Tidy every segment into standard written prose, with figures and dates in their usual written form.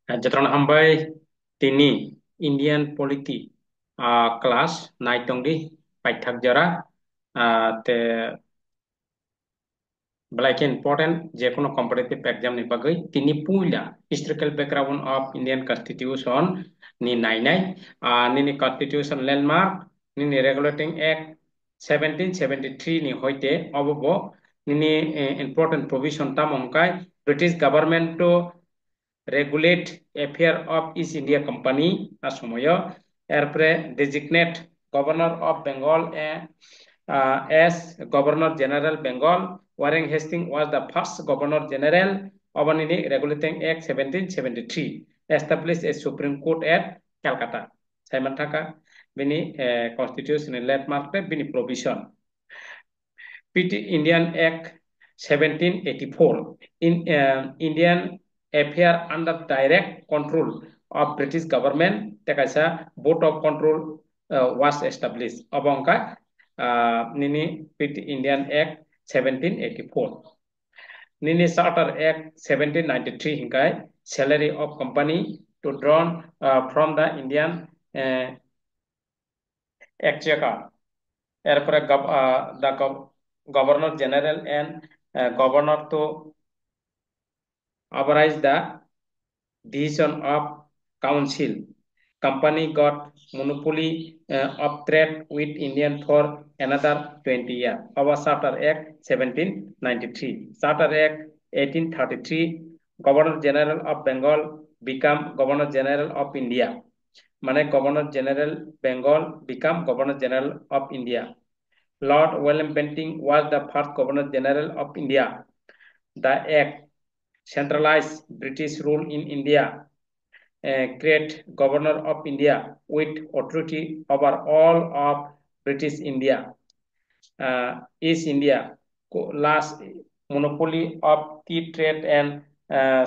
Jatron Hambai Tini Indian Polity class Naitongi Paitak Jara te Black important Jacono competitive exam ni bagai tini puila historical background of Indian Constitution ni nainai ni Constitution landmark ni regulating act 1773 ni hoite obobo ni important provision tamongkai British government to regulate affair of East India Company asomoyo airpre designate governor of Bengal as Governor General Bengal. Warren Hastings was the first Governor General of Regulating Act 1773, established a Supreme Court at Calcutta. Simon Taka, Bini constitutional landmark, Bini provision. PT Indian Act 1784 in Indian affair under direct control of British government. Tekasa board of control was established. Abongka nini PT Indian Act 1784. Nini Charter Act 1793 hinkai salary of company to drawn from the Indian exchequer. এরপরে the governor general and governor to authorize the decision of council. Company got monopoly of trade with Indian for another 20 years. Our Charter Act 1793. Charter Act 1833. Governor General of Bengal become Governor General of India. Mane Governor General Bengal become Governor General of India. Lord William Bentinck was the first Governor General of India. The Act centralized British rule in India, create Governor of India with authority over all of British India. East India last monopoly of tea trade and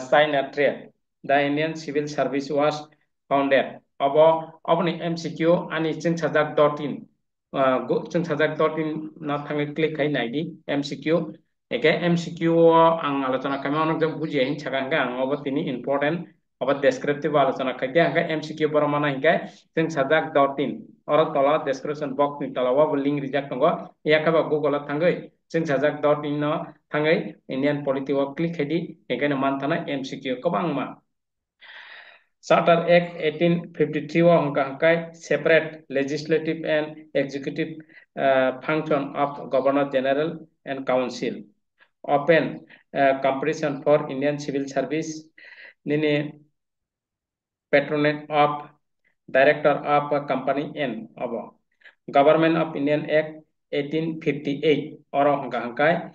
China trade. The Indian Civil Service was founded. Abo ni MCQ ani jeng sajak dotin jeng sajak dotin na thangai click kai naidi MCQ eke MCQ ang alocona kami onok jam buji hin chakanga ang obo tini important obo descriptive alocona kai dia hangka MCQ boromana hingkai jeng sajak dotin oro tola description box ni tola wa link reject tongo ya kaba Google thangai jeng sajak dotin no thangai Indian polity wa click hedi eke na manthana MCQ kobang ma Charter Act 1853 hangkai separate legislative and executive function of Governor General and Council. Open competition for Indian Civil Service. Nini patronage of Director of a Company N. Government of Indian Act 1858 oro hangkai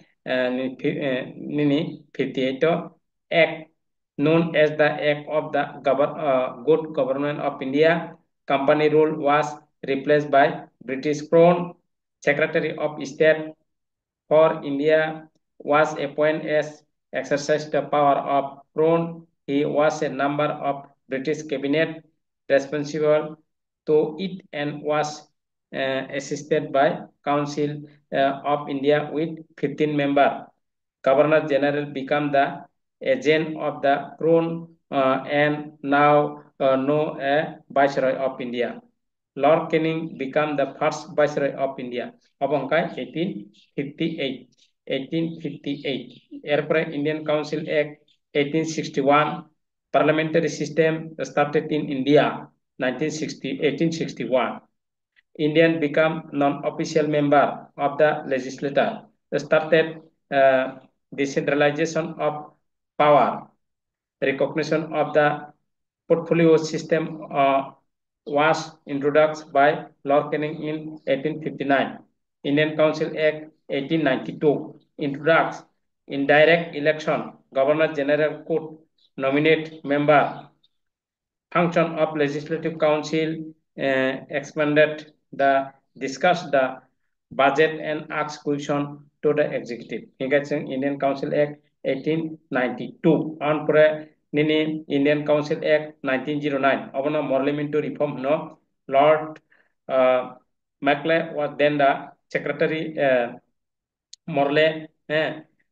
nini 58 Act known as the Act of the Good Government of India. Company rule was replaced by British Crown. Secretary of State for India was appointed as exercised the power of Crown. He was a member of British cabinet responsible to it and was assisted by Council of India with 15 members. Governor General became the agent of the Crown and now know a Viceroy of India. Lord Canning became the first Viceroy of India. Abongkai 1858. 1858. Airport Indian Council Act 1861. Parliamentary system started in India 1861. Indian become non-official member of the legislature. Started decentralization of power. Recognition of the portfolio system was introduced by Lord Canning in 1859. Indian Council Act 1892 introduced indirect election. Governor General could nominate member. Function of Legislative Council expanded the discuss the budget and ask question to the executive. Indian Council Act 1892 on Nini Indian Council Act 1909. Obana Parliamentary reform no Lord Macleay was then the Secretary Morley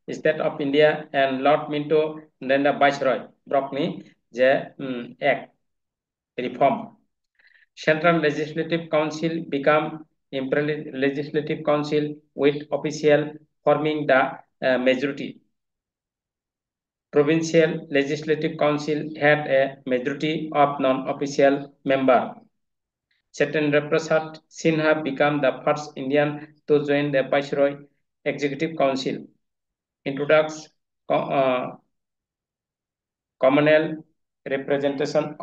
State of India and Lord Minto then the Viceroy Brockney Act reform. Central Legislative Council become Imperial Legislative Council with official forming the majority. Provincial Legislative Council had a majority of non-official members. Satyendra Prasad Sinha became the first Indian to join the Viceroy Executive Council. Introduced communal representation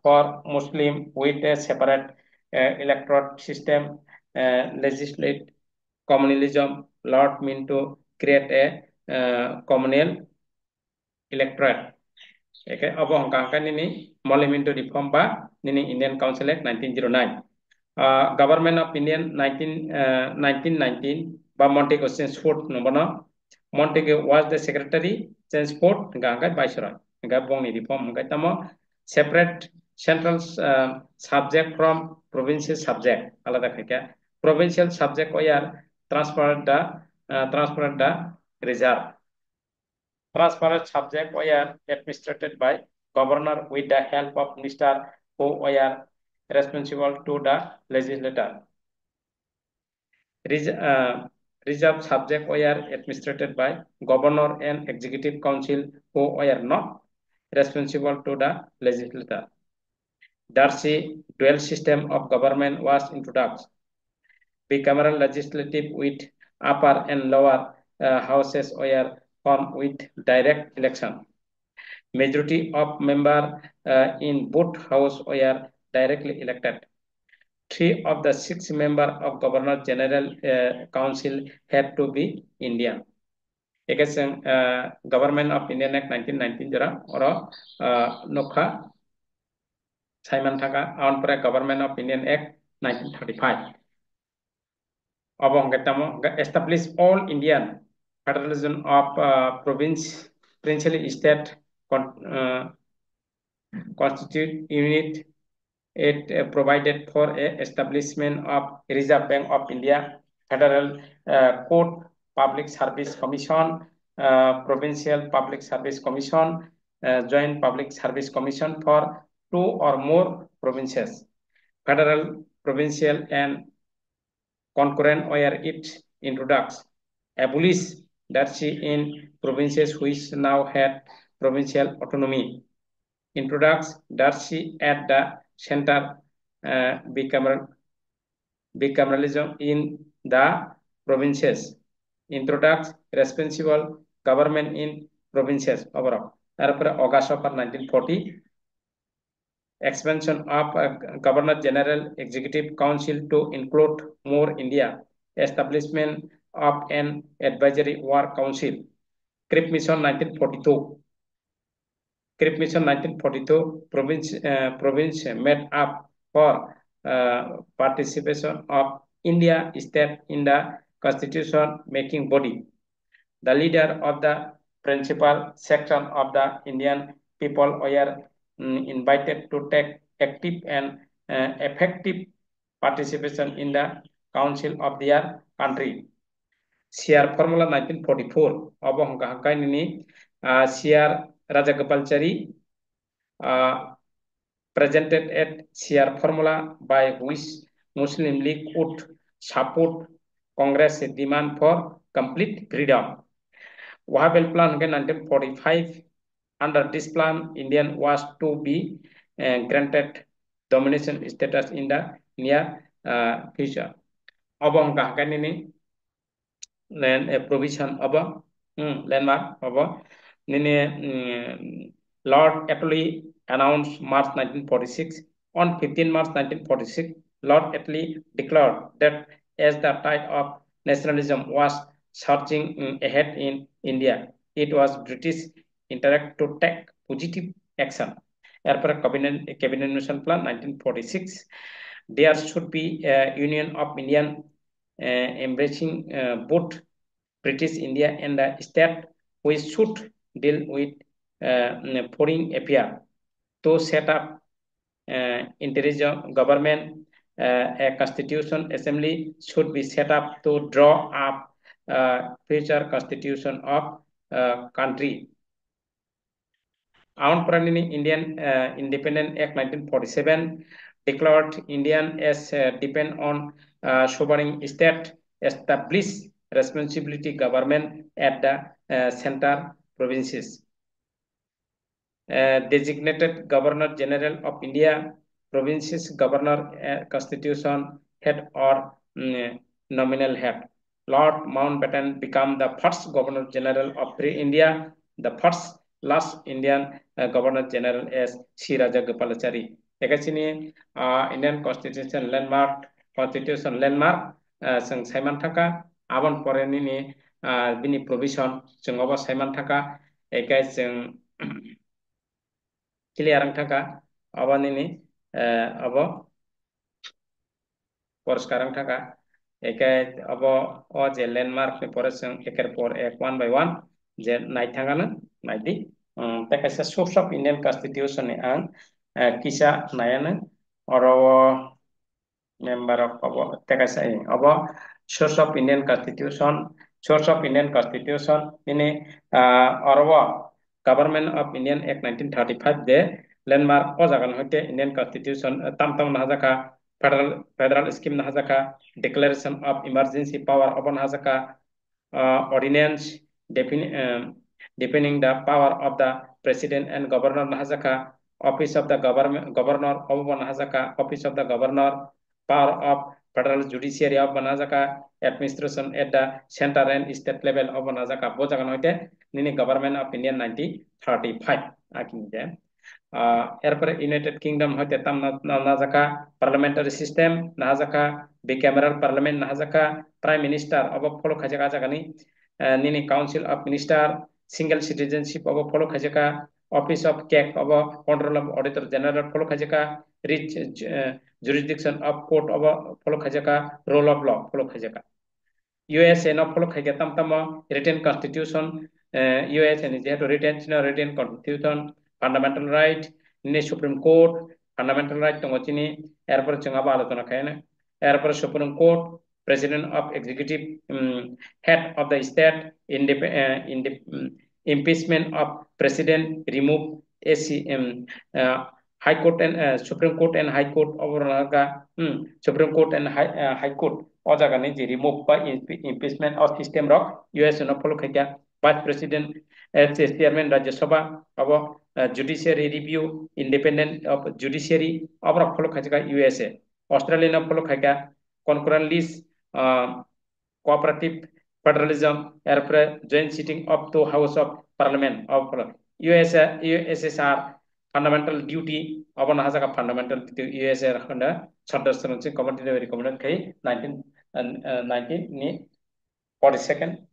for Muslim with a separate electorate system. Legislate communalism allowed mean to create a communal electorate. Okay, abo hangkangkan ini Parliament reform ba nini Indian Council Act 1909. Government of Indian 1919 ba Montego Chelmsford nombono. Montego was the secretary, Chelmsford hangkai viceroy. Hangkai bong ni reform hangkai tamo separate central subject from provincial subject. Alada kaya provincial subject oyar transferred the reserve. Transferred subjects were administered by governor with the help of minister who were responsible to the legislature. Reserve subjects were administered by governor and executive council who were not responsible to the legislature. Darcy dual system of government was introduced. Bicameral legislative with upper and lower houses were formed with direct election. Majority of members in both houses were directly elected. 3 of the 6 members of Governor General Council had to be Indian. Ekaseng Government of Indian Act 1919 jara oro nokha Simon Thaka on Government of Indian Act 1935. Abong establish all Indian federalism of provincial state constitute unit. It provided for a establishment of Reserve Bank of India, Federal Court Public Service Commission, Provincial Public Service Commission, Joint Public Service Commission for 2 or more provinces. Federal, provincial, and concurrent were it introduced. Abolish Darcy in provinces which now had provincial autonomy. Introduced Darcy at the center, bicameralism in the provinces. Introduced responsible government in provinces overall. August of 1940, expansion of Governor General Executive Council to include more India, establishment of an advisory war council. Crip Mission 1942. Crip Mission 1942 province made up for participation of India state in the constitution making body. The leader of the principal section of the Indian people were invited to take active and effective participation in the council of their country. CR Formula 1944. Abang hangkai ini CR Raja Gopalachari presented at CR Formula by which Muslim League would support Congress demand for complete freedom. Wahhabel plan 1945. Under this plan, Indian was to be granted domination status in the near future. Abang kahkan ini land provision aba landmark aba nini Lord Attlee announced March 1946. On 15 March 1946, Lord Attlee declared that as the tide of nationalism was surging ahead in India, it was British interest to take positive action. Airport Cabinet Mission Plan 1946. There should be a union of Indian embracing both British India and the state which should deal with foreign affairs. To set up intelligent government, a constitution assembly should be set up to draw up future constitution of country. Aun Pranini Indian Independent Act 1947 declared Indian as depend on sovereign state, establish responsibility government at the center provinces. Designated Governor General of India, provinces governor, constitution head or nominal head. Lord Mountbatten became the first Governor General of India, the first last Indian Governor General as C. Raja Gopalachari. Ekachini Indian Constitution landmark, Constitution landmark, जों सायमान थाका आबन परेनि बिनि provision जों अबा सायमान थाका एकाय जों clear थाका अबानि नि अब परिष्कार थाका एकाय अब अ जे landmark नि परे जों एकेर पर एक one by one J नायथांगानो नायदि तेकासे source of Indian Constitution नि आं किसा नायानो अरो member of tekas abo source of Indian Constitution ini orwa Government of Indian Act 1935 de landmark o jagan hoite Indian Constitution tam nahajaka federal scheme nahajaka declaration of emergency power oban nahajaka ordinance defining the power of the president and governor nahajaka office of the governor oban nahajaka office of the governor power of federal judiciary of Banazaka administration at the center and state level of Banazaka Bojagan hoite nini government of India 1935 akin je erpore United Kingdom hoite tam Nazaka parliamentary system Nazaka bicameral parliament Nazaka prime minister of follow khajaka jagani nini council of minister single citizenship of follow khajaka office of CAC of control of auditor general follow khajaka rich jurisdiction of court of follow khajaka rule of law follow khajaka USA no follow khajaka tam written constitution USA ni jeto written constitution fundamental right ni supreme court fundamental right tongo chini erpor chunga ba alotona khayna erpor supreme court president of executive head of the state impeachment of president remove ACM High Court and Supreme Court and High Court of Supreme Court and High Court o jaga ni je remove by impeachment of system rock US no follow khaika Vice President as Chairman Rajya Sabha of Judiciary Review Independent of Judiciary of follow khaika USA Australia no follow khaika concurrent list cooperative federalism airpre joint sitting of the House of Parliament of USSR fundamental duty abon hajaga fundamental USR handa sudasran se committee recommended kai 19 ni 42nd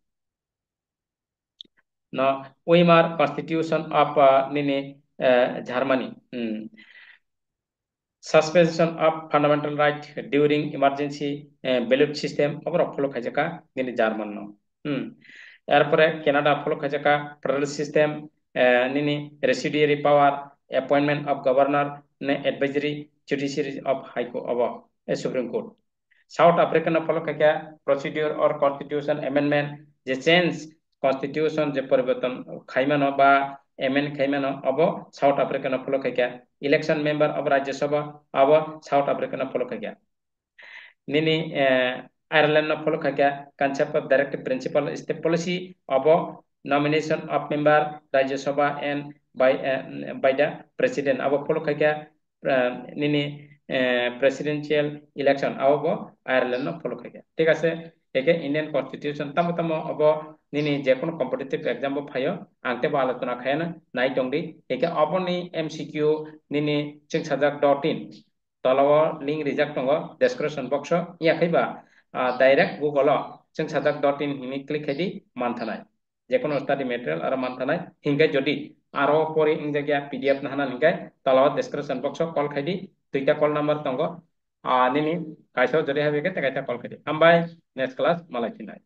now Weimar constitution of nini Germany suspension of fundamental right during emergency ballot system over follow khajaka nini German no erpore Canada follow khajaka federal system nini residuary power appointment of governor advisory judiciary of high court of Supreme Court South African follow kaya procedure or constitution amendment je change constitution je paribarton khaimano ba amend khaimano abo South African follow kaya election member of Rajya Sabha abo South African follow kaya nini Ireland no follow kaya concept of direct principal state policy abo nomination of member Rajya Sabha and by the president abo follow kaya nini presidential election abo Ireland no follow kaya ঠিক আছে একে Indian constitution তামো abo nini je kono competitive exam bo phayo angte ba alotona khayana nai tongdi eke aboni MCQ nini chingsajak.in tolawo link reject tongo description box ya khaiba direct google chingsajak.in hini click khadi manthanai je kono study material ara manthanai hingai jodi aro pore ingjagya PDF nahana hingai tolawo description box call khadi duita call number tongo nini kaisa jodi habe ke kaisa call khadi ambai next class malai chinai